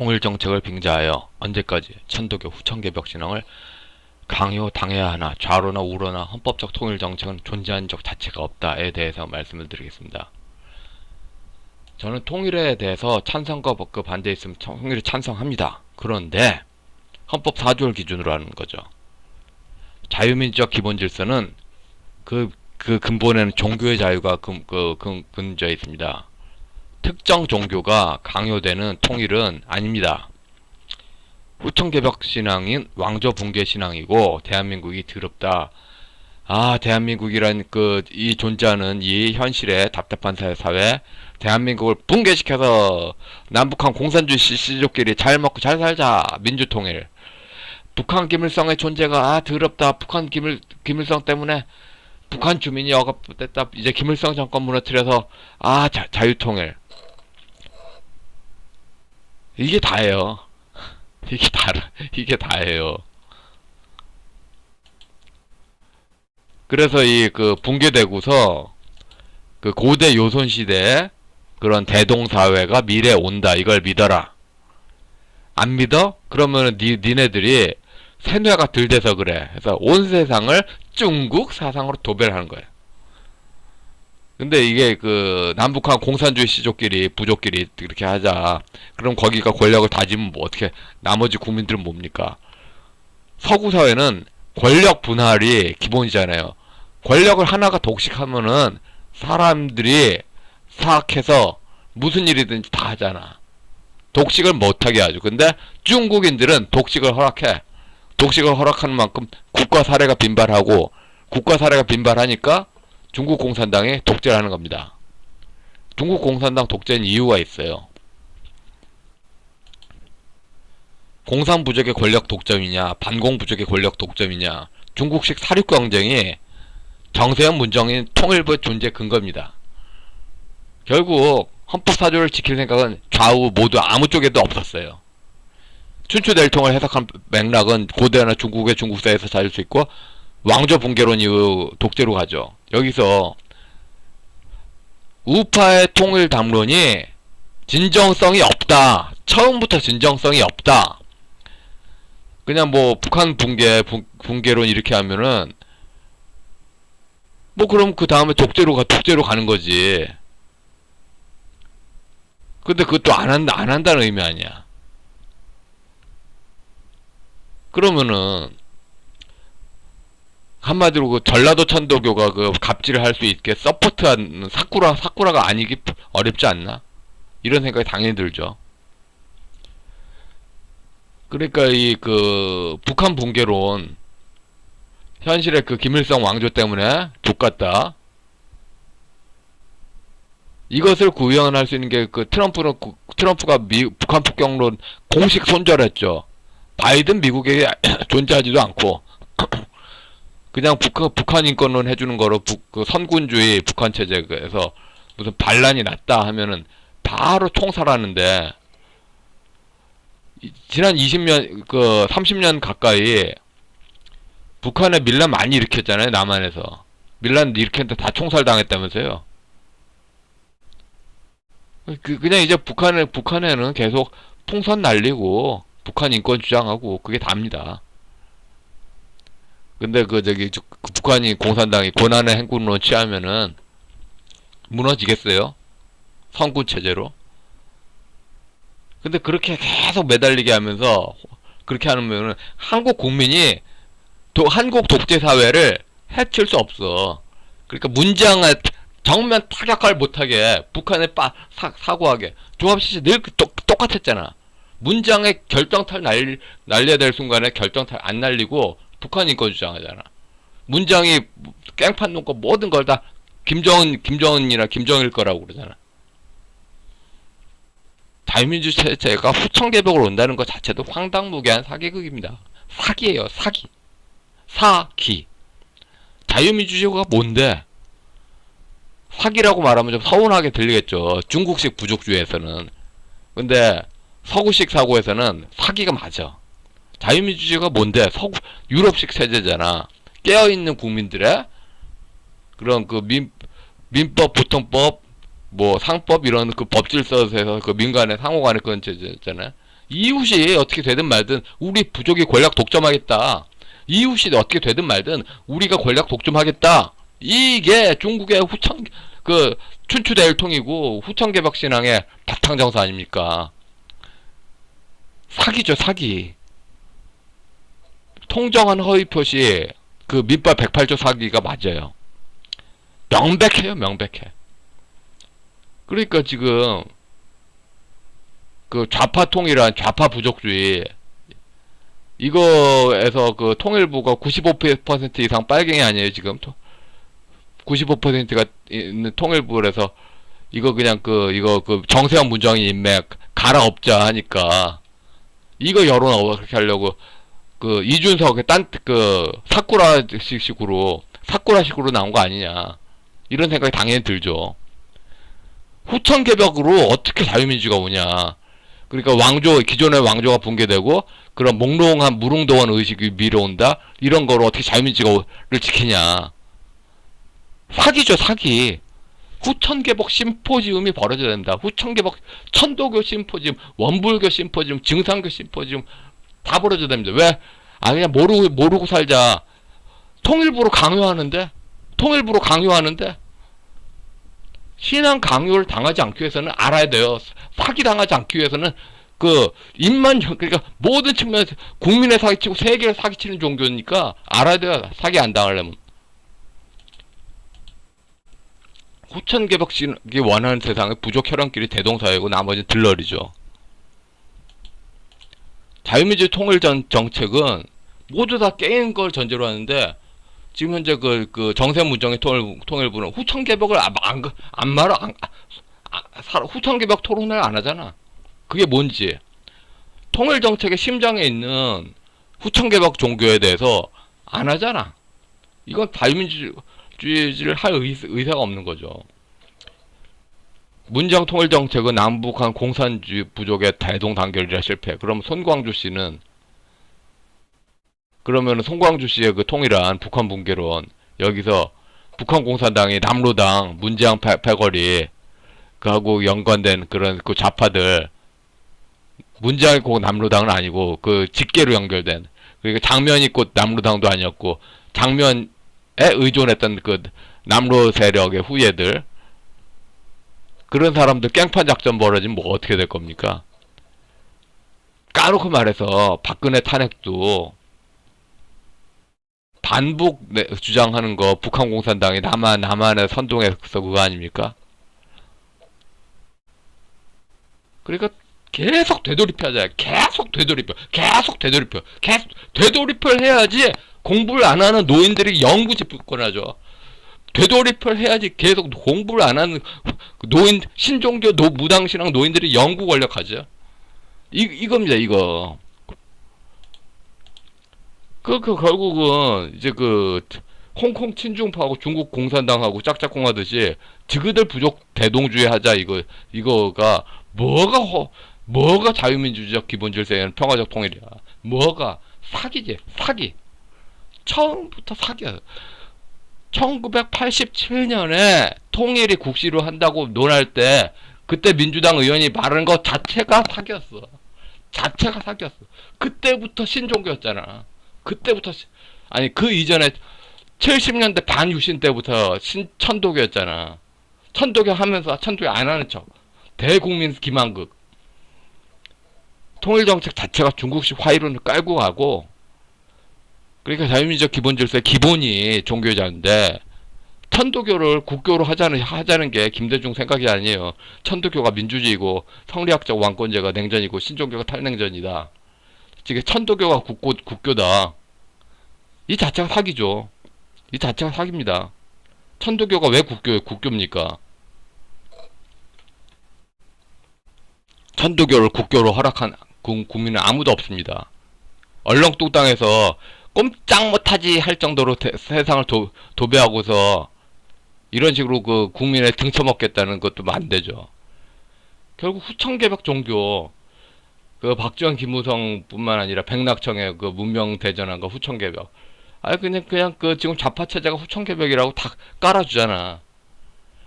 통일정책을 빙자하여 언제까지 천도교 후천개벽 신앙을 강요당해야 하나, 좌로나 우로나 헌법적 통일정책은 존재한 적 자체가 없다에 대해서 말씀을 드리겠습니다. 저는 통일에 대해서 찬성과 반대 있으면 통일에 찬성합니다. 그런데 헌법 4조를 기준으로 하는 거죠. 자유민주적 기본질서는 그 근본에는 종교의 자유가 근저에 있습니다. 특정 종교가 강요되는 통일은 아닙니다. 후천개벽 신앙인 왕조 붕괴 신앙이고 대한민국이 더럽다. 대한민국이란 이 존재하는 이 현실의 답답한 사회, 대한민국을 붕괴시켜서 남북한 공산주의 시족끼리 잘 먹고 잘 살자. 민주통일. 북한 김일성의 존재가 더럽다. 북한 김일성 때문에 북한 주민이 억압됐다. 이제 김일성 정권 무너뜨려서 자유통일. 이게 다예요. 이게 다예요. 그래서 붕괴되고서 고대 요손 시대에 그런 대동사회가 미래에 온다. 이걸 믿어라. 안 믿어? 그러면 니네들이 세뇌가 덜 돼서 그래. 그래서 온 세상을 중국 사상으로 도배를 하는 거예요. 근데 이게 남북한 공산주의 시족끼리 부족끼리 이렇게 하자. 그럼 거기가 권력을 다지면 뭐 어떻게 나머지 국민들은 뭡니까? 서구 사회는 권력 분할이 기본이잖아요. 권력을 하나가 독식하면은 사람들이 사악해서 무슨 일이든지 다 하잖아. 독식을 못하게 하죠. 근데 중국인들은 독식을 허락해. 독식을 허락하는 만큼 국가 사례가 빈발하고, 국가 사례가 빈발하니까 중국 공산당이 독재를 하는 겁니다. 중국 공산당 독재는 이유가 있어요. 공산 부족의 권력 독점이냐, 반공 부족의 권력 독점이냐, 중국식 사륙 경쟁이 정세현 문정인 통일부의 존재 근거입니다. 결국 헌법 4조를 지킬 생각은 좌우 모두 아무 쪽에도 없었어요. 춘추대일통을 해석한 맥락은 고대나 중국의 중국사에서 찾을 수 있고, 왕조 붕괴론 이후 독재로 가죠. 여기서 우파의 통일 담론이 진정성이 없다. 처음부터 진정성이 없다. 그냥 북한 붕괴론 이렇게 하면은 그럼 그 다음에 독재로 가는 거지. 근데 그것도 안 한다는 의미 아니야. 그러면은 한마디로 전라도 천도교가 갑질을 할 수 있게 서포트하는 사쿠라가 아니기 어렵지 않나? 이런 생각이 당연히 들죠. 그러니까 북한 붕괴론, 현실의 김일성 왕조 때문에 족같다. 이것을 구현할 수 있는 게 트럼프가 북한 폭격론 공식 손절했죠. 바이든 미국에 존재하지도 않고 그냥 북한 인권론 해주는 거로 선군주의 북한 체제에서 무슨 반란이 났다 하면은 바로 총살하는데, 지난 20년 30년 가까이 북한에 밀란 많이 일으켰잖아요. 남한에서 밀란 일으켰는데 다 총살당했다면서요. 그냥 이제 북한에는 계속 풍선 날리고 북한 인권 주장하고 그게 답니다. 근데 북한이 공산당이 고난의 행군론 취하면은 무너지겠어요? 선군 체제로. 근데 그렇게 계속 매달리게 하면서 그렇게 하면은 한국 국민이 한국 독재 사회를 해칠 수 없어. 그러니까 문장을 정면 타격을 못하게 북한에 사고하게. 종합시시 늘 똑같았잖아. 문장에 결정탈 날려야 될 순간에 결정탈 안 날리고 북한 인권 주장하잖아. 문장이 깽판 놓고 모든 걸 다 김정은이나 김정일 거라고 그러잖아. 자유민주 체제가 후천개벽으로 온다는 것 자체도 황당무계한 사기극입니다. 사기예요, 사기. 사기. 자유민주주의가 뭔데? 사기라고 말하면 좀 서운하게 들리겠죠. 중국식 부족주의에서는. 근데 서구식 사고에서는 사기가 맞아. 자유민주주의가 뭔데? 유럽식 체제잖아. 깨어있는 국민들의 그런 민법, 보통법, 상법 이런 법질서에서 민간의 상호간의 그런 체제잖아요. 이웃이 어떻게 되든 말든 우리 부족이 권력 독점하겠다. 이웃이 어떻게 되든 말든 우리가 권력 독점하겠다. 이게 중국의 춘추대율통이고 후천개벽 신앙의 바탕정서 아닙니까? 사기죠, 사기. 통정한 허위 표시, 그 민법 108조 사기가 맞아요. 명백해요, 명백해. 그러니까 지금 그 좌파 통일한 좌파 부족주의 이거에서 그 통일부가 95% 이상 빨갱이 아니에요, 지금? 95%가 있는 통일부에서 이거 그냥 이거 정세현 문정인 인맥 갈아엎자 하니까 이거 여론 어떻게 하려고 이준석의 사쿠라식으로 나온 거 아니냐. 이런 생각이 당연히 들죠. 후천개벽으로 어떻게 자유민주가 오냐. 그러니까 기존의 왕조가 붕괴되고 그런 몽롱한 무릉도원 의식이 밀어온다. 이런 거로 어떻게 자유민주를 지키냐. 사기죠, 사기. 후천개벽 심포지움이 벌어져야 됩니다. 후천개벽 천도교 심포지움, 원불교 심포지움, 증상교 심포지움 다 벌어져야 됩니다. 왜? 그냥 모르고 살자. 통일부로 강요하는데 신앙 강요를 당하지 않기 위해서는 알아야 돼요. 사기 당하지 않기 위해서는 그러니까 모든 측면에서 국민의 사기치고 세계를 사기치는 종교니까 알아야 돼요. 사기 안 당하려면. 후천개벽이 원하는 세상의 부족 혈연끼리 대동사회고 나머지는 들러리죠. 자유민주 통일 정책은 모두 다 깨인 걸 전제로 하는데 지금 현재 정세 문정의 통일부는 후천개벽을 후천개벽 토론을 안 하잖아. 그게 뭔지. 통일 정책의 심장에 있는 후천개벽 종교에 대해서 안 하잖아. 이건 자유민주주의를 할 의사가 없는 거죠. 문정 통일 정책은 남북한 공산주의 부족의 대동단결이라 실패. 그럼 손광주 씨는 그러면 송광주 씨의 그 통일한 북한 붕괴론 여기서 북한 공산당이 남로당 문재양 패거리 그하고 연관된 그런 좌파들 문재양이고 남로당은 아니고 직계로 연결된 그러니까 장면이 곧 남로당도 아니었고 장면에 의존했던 남로 세력의 후예들 그런 사람들 깽판 작전 벌어지면 뭐 어떻게 될 겁니까? 까놓고 말해서 박근혜 탄핵도 반북 주장하는 거 북한 공산당이 남한에 선동해서 그거 아닙니까? 그러니까 계속 되돌입하자. 계속 되돌입을 해야지 공부를 안 하는 노인들이 영구 집권하죠. 되돌입을 해야지 계속 공부를 안 하는 신종교 무당신앙 노인들이 영구 권력하죠. 이겁니다, 이거. 결국은 이제 홍콩 친중파하고 중국 공산당하고 짝짝꿍하듯이 지그들 부족 대동주의 하자 이거가 뭐가 자유민주적 기본질서에는 평화적 통일이야. 뭐가 사기지, 사기. 처음부터 사기야. 1987년에 통일이 국시로 한다고 논할 때 그때 민주당 의원이 말한 것 자체가 사기였어. 그때부터 신종교였잖아. 그 이전에 70년대 반유신 때부터 천도교였잖아. 천도교 하면서 천도교 안 하는 척. 대국민 기만극. 통일정책 자체가 중국식 화이론을 깔고 가고 그러니까 자유민주적 기본질서의 기본이 종교자인데 천도교를 국교로 하자는 게 김대중 생각이 아니에요. 천도교가 민주주의고 성리학적 왕권제가 냉전이고 신종교가 탈냉전이다. 지금 천도교가 국교다. 이 자체가 사기죠. 이 자체가 사기입니다. 천도교가 왜 국교입니까? 천도교를 국교로 허락한 국민은 아무도 없습니다. 얼렁뚱땅해서 꼼짝 못하지 할 정도로 세상을 도배하고서 이런 식으로 국민을 등쳐먹겠다는 것도 안 되죠. 결국 후천개벽 종교 박지원 김무성 뿐만 아니라 백낙청의 문명 대전한 거 후천개벽 그냥 지금 좌파 체제가 후천개벽이라고 다 깔아주잖아.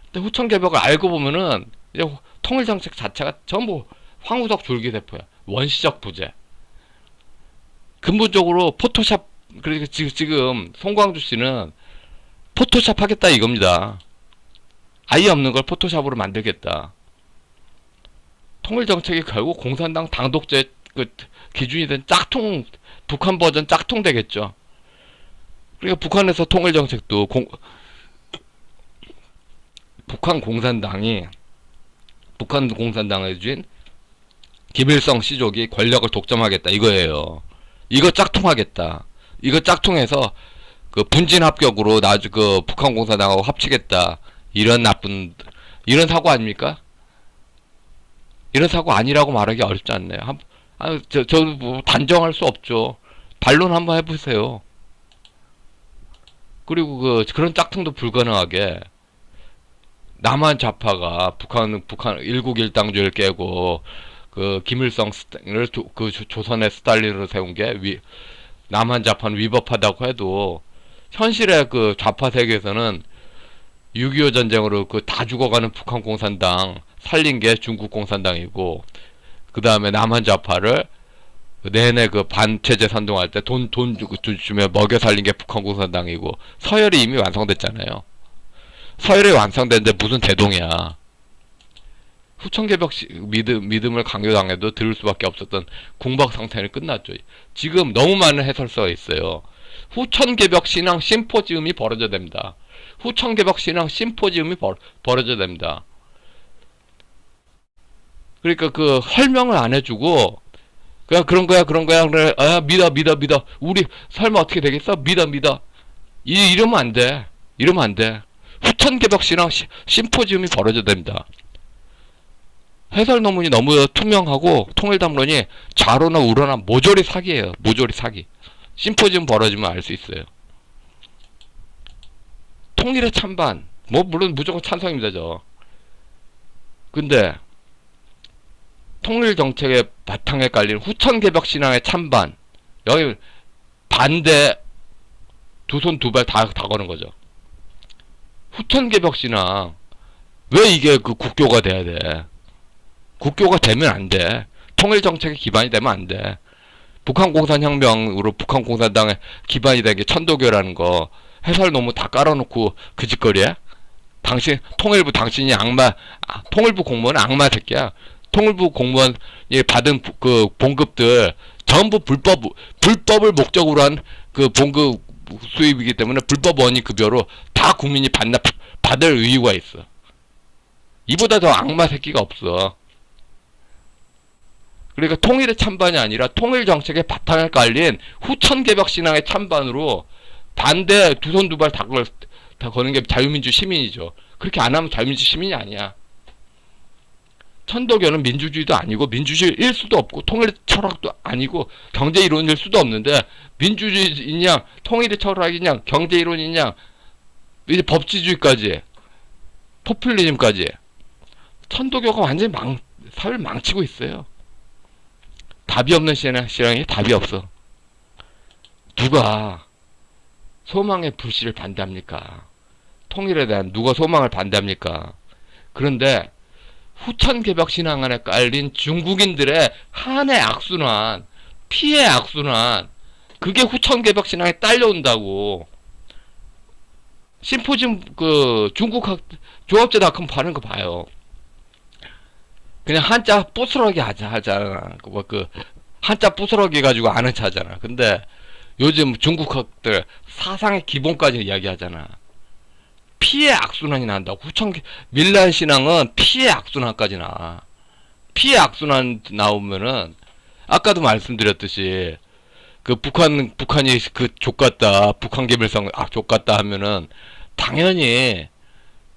근데 후천개벽을 알고 보면은 이제 통일정책 자체가 전부 황우석 줄기세포야. 원시적 부재. 근본적으로 포토샵, 그러니까 지금 송광주 씨는 포토샵 하겠다 이겁니다. 아예 없는 걸 포토샵으로 만들겠다. 통일정책이 결국 공산당 당독제 그 기준이 된 짝퉁, 북한 버전 짝퉁 되겠죠. 그러니까 북한에서 통일정책도 북한 공산당에 준 김일성 씨족이 권력을 독점하겠다 이거예요. 이거 짝퉁하겠다. 이거 짝퉁해서 그 분진 합격으로 그 북한 공산당하고 합치겠다. 이런 이런 사고 아닙니까? 이런 사고 아니라고 말하기 어렵지 않네요. 뭐 단정할 수 없죠. 반론 한번 해보세요. 그리고 그런 짝퉁도 불가능하게 남한 좌파가 북한 일국 일당주의를 깨고 그 김일성을 조선의 스탈린으로 세운 게 남한 좌파는 위법하다고 해도 현실의 그 좌파 세계에서는 6.25 전쟁으로 그 다 죽어가는 북한 공산당 살린 게 중국 공산당이고, 그 다음에 남한 좌파를 내내 그 반체제 선동할 때 돈 주면 먹여 살린 게 북한 공산당이고, 서열이 이미 완성됐잖아요. 서열이 완성됐는데 무슨 대동이야. 후천개벽 믿음을 강요당해도 들을 수밖에 없었던 궁박 상태는 끝났죠. 지금 너무 많은 해설서가 있어요. 후천개벽 신앙 심포지움이 벌어져야 됩니다. 후천개벽 신앙 심포지움이 벌어져야 됩니다. 그러니까 그 설명을 안 해주고 그냥 그런 거야 그래. 아, 믿어 우리 설마 어떻게 되겠어? 믿어 이러면 안 돼. 후천개벽 신앙 심포지움이 벌어져야 됩니다. 해설 논문이 너무 투명하고 통일담론이 좌로나 우로나 모조리 사기예요. 모조리 사기. 심포지움 벌어지면 알 수 있어요. 통일의 찬반, 뭐 물론 무조건 찬성입니다. 근데 통일 정책의 바탕에 깔린 후천개벽 신앙의 찬반, 여기 반대 두 손 두 발 다 거는 거죠. 후천개벽 신앙, 왜 이게 그 국교가 돼야 돼? 국교가 되면 안 돼. 통일 정책의 기반이 되면 안 돼. 북한 공산혁명으로 북한 공산당의 기반이 된 게 천도교라는 거 해설 논문 다 깔아놓고 그 짓거리야? 통일부 당신이 통일부 공무원 악마 새끼야. 통일부 공무원이 받은 그 봉급들 전부 불법을 목적으로 한 그 봉급 수입이기 때문에 불법 원위 급여로 다 국민이 받을 의무가 있어. 이보다 더 악마 새끼가 없어. 그러니까 통일의 찬반이 아니라 통일 정책의 바탕에 깔린 후천개벽 신앙의 찬반으로 반대 두 손 두 발 다 거는 게 자유민주 시민이죠. 그렇게 안 하면 자유민주 시민이 아니야. 천도교는 민주주의도 아니고 민주주의일 수도 없고 통일 철학도 아니고 경제 이론일 수도 없는데, 민주주의냐 통일의 철학이냐 경제 이론이냐 이제 법치주의까지 포퓰리즘까지 천도교가 완전히 사회를 망치고 있어요. 답이 없는 신앙이 답이 없어. 누가 소망의 불씨를 반대합니까? 통일에 대한 누가 소망을 반대합니까? 그런데 후천개벽 신앙 안에 깔린 중국인들의 한의 악순환, 피해 악순환, 그게 후천개벽 신앙에 딸려온다고. 심포지움 중국 조합제닷컴 파는 거 봐요. 그냥 한자 부스러기 하잖아. 한자 부스러기 가지고 아는 차잖아. 근데 요즘 중국학들 사상의 기본까지 이야기하잖아. 피해 악순환이 난다고. 밀란 신앙은 피해 악순환까지 나. 피해 악순환 나오면은 아까도 말씀드렸듯이 북한이 족같다, 북한 개별성 족같다 하면은 당연히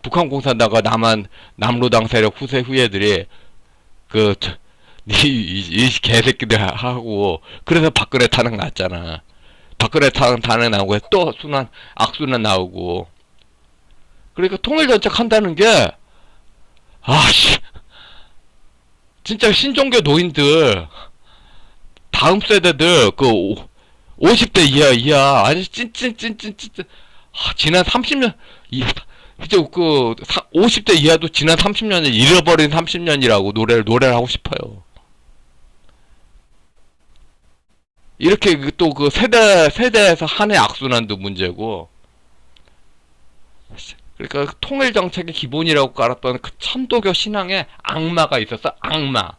북한 공산당과 남로당 세력 후예들이 이 개새끼들 하고, 그래서 박근혜 탄핵 났잖아. 박근혜 탄핵 나오고 또 악순환 나오고. 그러니까 통일정책 한다는 게, 진짜 신종교 노인들, 다음 세대들, 50대 이하, 아니, 지난 30년, 이제 50대 이하도 지난 30년을 잃어버린 30년이라고 노래를 하고 싶어요. 이렇게 또 그 세대에서 한 해 악순환도 문제고. 그러니까 통일 정책의 기본이라고 깔았던 그 천도교 신앙에 악마가 있었어. 악마.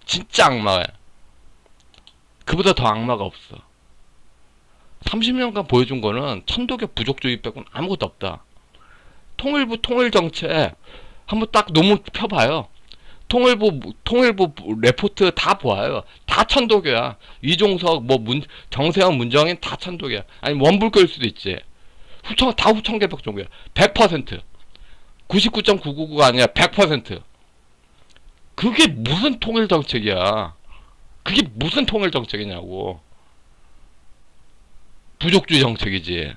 진짜 악마야. 그보다 더 악마가 없어. 30년간 보여준 거는 천도교 부족주의 빼고는 아무것도 없다. 통일부 통일 정책 한번 딱 논문 펴봐요. 통일부 레포트 다 보아요. 다 천도교야. 이종석, 정세현, 문정인 다 천도교야. 아니 원불교일 수도 있지. 다 후천개벽 종교야. 100%. 99.999가 아니라 100%. 그게 무슨 통일 정책이야. 그게 무슨 통일 정책이냐고. 부족주의 정책이지.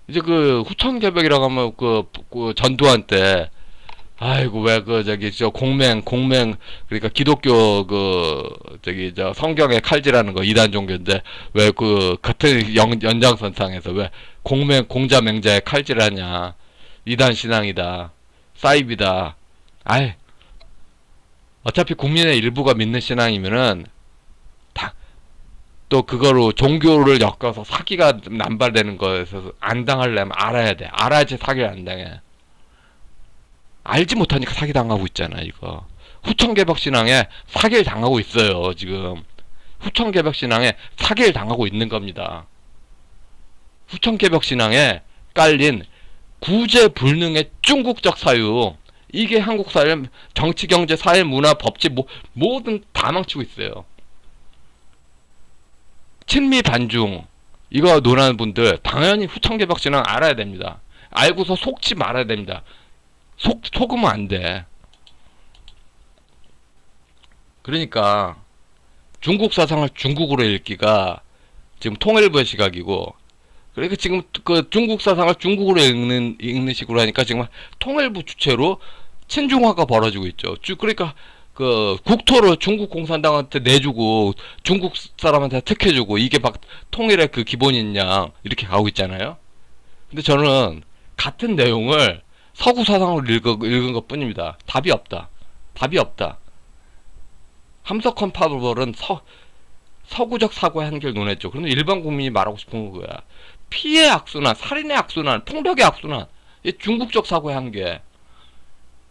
이제 그 후천개벽이라고 하면 그 전두환 때 아이고 왜 저 공맹 그러니까 기독교 성경에 칼질하는 거 이단 종교인데 왜 그 같은 연장선상에서 왜 공자 맹자에 칼질하냐. 이단 신앙이다. 사이비다. 아이 어차피 국민의 일부가 믿는 신앙이면은 또 그거로 종교를 엮어서 사기가 남발되는 거에서 안 당하려면 알아야 돼. 알아야지 사기를 안 당해. 알지 못하니까 사기 당하고 있잖아 이거. 후천개벽 신앙에 사기를 당하고 있어요 지금. 후천개벽 신앙에 사기를 당하고 있는 겁니다. 후천개벽 신앙에 깔린 구제불능의 중국적 사유. 이게 한국 사회 정치, 경제, 사회, 문화, 법치 모든 다 망치고 있어요. 친미 반중 이거 논하는 분들 당연히 후천개벽 신앙 알아야 됩니다. 알고서 속지 말아야 됩니다. 속으면 안 돼. 그러니까 중국 사상을 중국어로 읽기가 지금 통일부의 시각이고, 그러니까 지금 그 중국 사상을 중국어로 읽는 식으로 하니까 지금 통일부 주체로 친중화가 벌어지고 있죠. 그러니까 그 국토를 중국 공산당한테 내주고 중국 사람한테 특혜주고 이게 막 통일의 그 기본인 양 이렇게 가고 있잖아요. 근데 저는 같은 내용을 서구 사상으로 읽은 것 뿐입니다. 답이 없다. 답이 없다. 함석헌 파벌은 서구적 사고의 한계를 논했죠. 그런데 일반 국민이 말하고 싶은 거야. 피해 악순환, 살인의 악순환, 폭력의 악순환, 이 중국적 사고의 한계.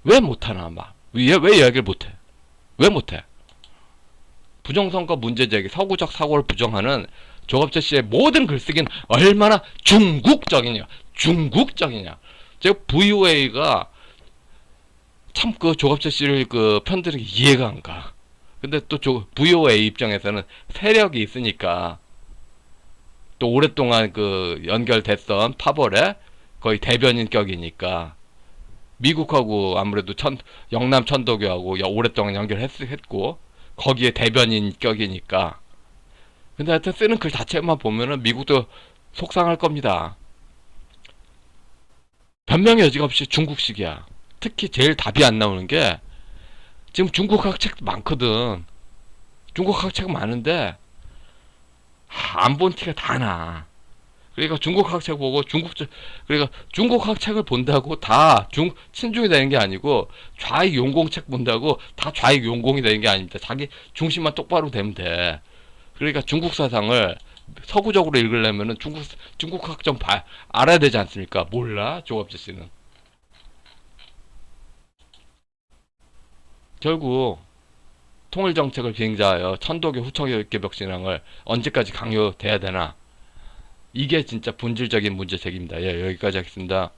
왜 못하나, 왜 이야기를 못해? 왜 못해? 부정선거 문제제기, 서구적 사고를 부정하는 조갑재 씨의 모든 글쓰기는 얼마나 중국적이냐. 제가 VOA가 참 그 조갑재 씨를 그 편들기 이해가 안 가. 근데 또 VOA 입장에서는 세력이 있으니까 또 오랫동안 그 연결됐던 파벌의 거의 대변인 격이니까 미국하고 아무래도 영남 천도교하고 오랫동안 연결했고 거기에 대변인 격이니까. 근데 하여튼 쓰는 글 자체만 보면은 미국도 속상할 겁니다. 변명의 여지가 없이 중국식이야. 특히 제일 답이 안 나오는 게 지금 중국학 책 많거든. 중국학 책 많은데 안 본 티가 다 나. 그러니까 중국학 책 보고 그러니까 중국학 책을 본다고 다 친중이 되는 게 아니고 좌익 용공 책 본다고 다 좌익 용공이 되는 게 아닙니다. 자기 중심만 똑바로 되면 돼. 그러니까 중국 사상을 서구적으로 읽으려면은 중국학 좀 알아야 되지 않습니까? 몰라 조갑재 씨는. 결국 통일정책을 비행자하여 천도교 후천개벽 신앙을 언제까지 강요돼야 되나? 이게 진짜 본질적인 문제제기입니다. 예, 여기까지 하겠습니다.